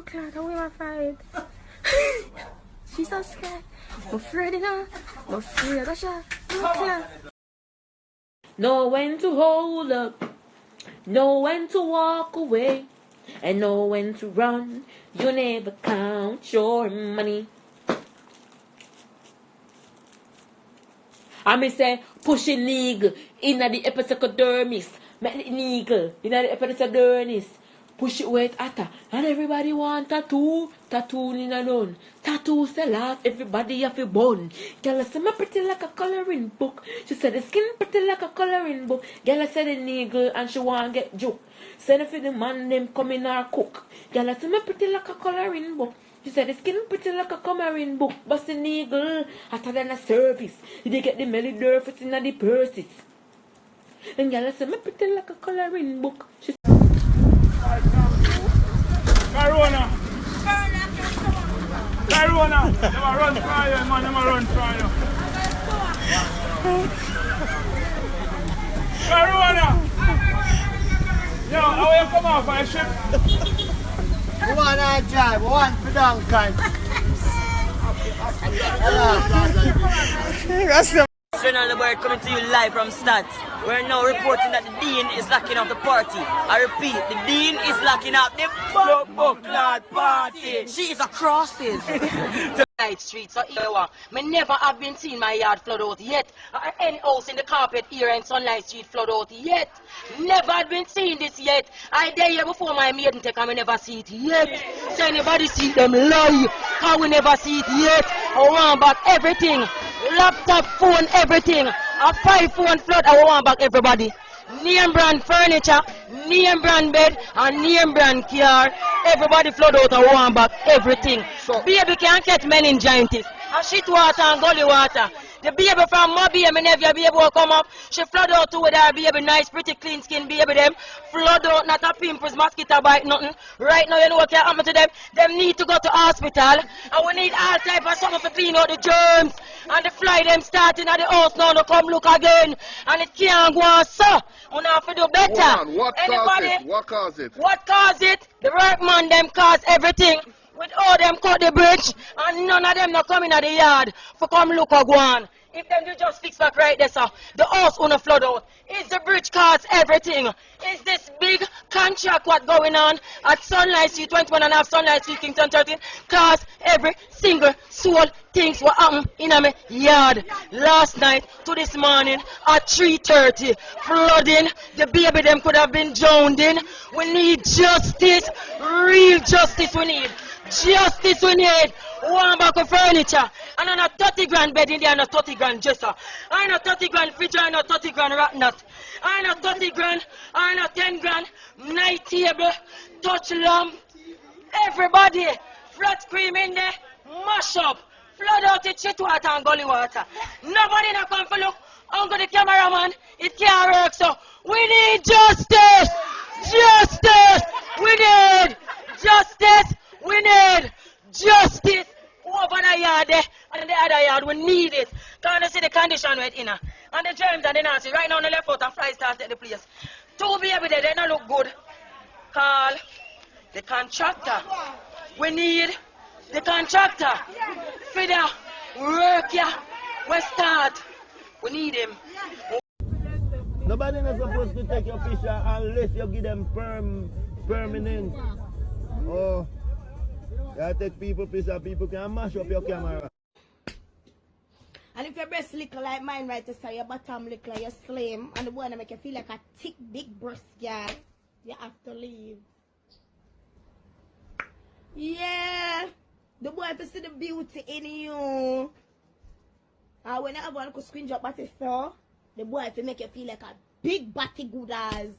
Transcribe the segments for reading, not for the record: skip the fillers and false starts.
clock, I'm with my fight. She's so scared. I'm afraid, you know. I'm afraid of the shot. Know when to hold up, know when to walk away, and know when to run. You never count your money. I may say, pushing needle in the epidermis. Make the needle in the epidermis. Push it where it atta. And everybody want tattoo. Tattoo in a none. Tattoo sell off. Everybody have a bun. Girl, I say me pretty like a coloring book. She said the skin pretty like a coloring book. Girl, I said the needle and she want get joke. Send it for the man them come in or cook. Girl, I say me pretty like a coloring book. She said the skin pretty like a coloring book. But the needle hotter than a service. They get the melody surface in the purses. And girl, I say me pretty like a coloring book. She Corona! Corona! Never run for you, man, never run for you. Corona! Yo, how you come off my ship? We want to drive, we want to Duncan. General the Bird coming to you live from Stats. We're now reporting that the Dean is locking up the party. I repeat, the Dean is locking up the book party. She is a crosses. Night street, so here me never have been seen my yard flood out yet. Or any house in the carpet here in Sunlight Street flood out yet. Never had been seen this yet. I there here before my maiden take and we never see it yet. So anybody see them lie, how we never see it yet. I want back everything. Laptop, phone, everything. A 5-phone flood, I want back everybody. Name brand furniture, name brand bed, and name brand car. Everybody flood out and want back everything. So baby can't catch meningitis. And shit water and gully water. The baby from my baby, my nephew baby will come up. She flood out too with her baby, nice, pretty, clean skin baby them. Flood out, not a pimples, mosquito bite, nothing. Right now, you know what can happen to them? Them need to go to hospital. And we need all type of something to clean out the germs. And the fly them starting at the house now to come look again. And it can't go on, so. We have to do better. What cause it? What cause it? The workman them cause everything. With all them cut the bridge, and none of them not coming at the yard for come look or go on. If them do just fix back right there, sir, the house wanna flood out. Is the bridge cause everything? Is this big contract what going on at Sunlight Street 21 and a half Sunlight Street Kingston 13 cause every single soul things what happen in my yard. Last night to this morning at 3:30, flooding. The baby them could have been drowned in. We need justice, real justice we need. Justice we need. One bag of furniture. And on a 30 grand bed in there and a 30 grand dresser. And a 30 grand fridge and a 30 grand rat nut. And a 30 grand and a 10 grand night table, touch lamp. Everybody, flat cream in there, mash up. Flood out the shit water and gully water. Nobody not come for look. Uncle the cameraman, it can't work so. We need justice! Justice! We need justice! We need justice over the yard there and the other yard. We need it. Can't you see the condition right in her? And the germs and the nasty. Right now on the left out and fly start at the place. Two baby there, they don't look good. Call the contractor. We need the contractor. For the work here. We start. We need him. Nobody is supposed to take your picture unless you give them permanent. Oh. You take people picture, people can mash up your camera. And if your breast look like mine right so your bottom look like you're slim and the one that make you feel like a thick big breast girl, you have to leave. Yeah. The boy to see the beauty in you. And when you have one screen drop at the store, the boy to make you feel like a big body good as.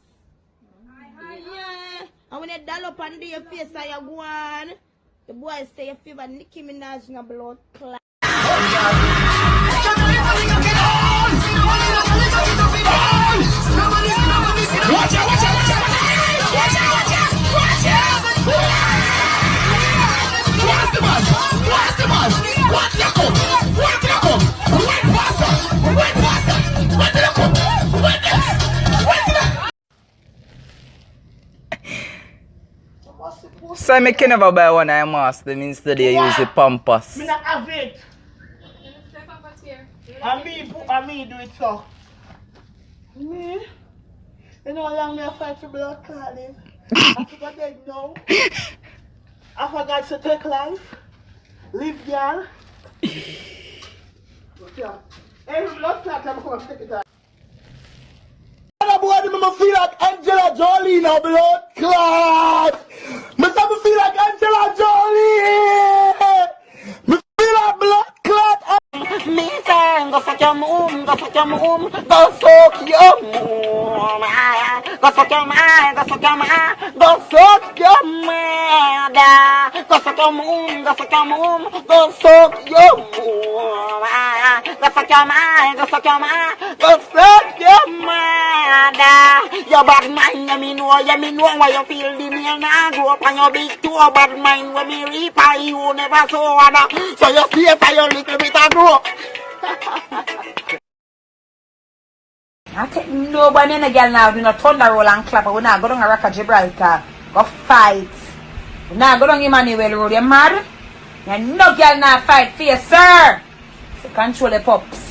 Yeah. And when you doll up and do your face and you go on, the boy say your favorite Nicki Minaj in a blood clot. So I can never buy one of mask, them instead they use the pampas. Me not have it. And me do it so. Me? You know how long me I fight for blood clotting? I forgot dead now. I forgot to take life. Live, girl. Every blood clot I'm going to take it out. Boy, I feel like Angela Jolie now, blood clot. Me feel like Angela Jolie. Me feel like blood clot. Me say, go fuck your mom, go fuck your mom, go fuck your mom. Go fuck your man, go fuck your man, go fuck your mother. Go fuck your mom, go fuck your mom, go fuck your mom. Go fuck your man, go fuck your man, go fuck your mother. Your bad mind, you me know why you feel the meal now. Grow up on your big toe, bad mind when me reap, you never saw one. So you see if I little bit of grow. I take nobody in a girl now do not thunder roll and clap. We're not going to rock a Gibraltar. Go fight. We're not going to Emmanuel Road. You're mad? You're no girl now fight for you, sir. So control the pups.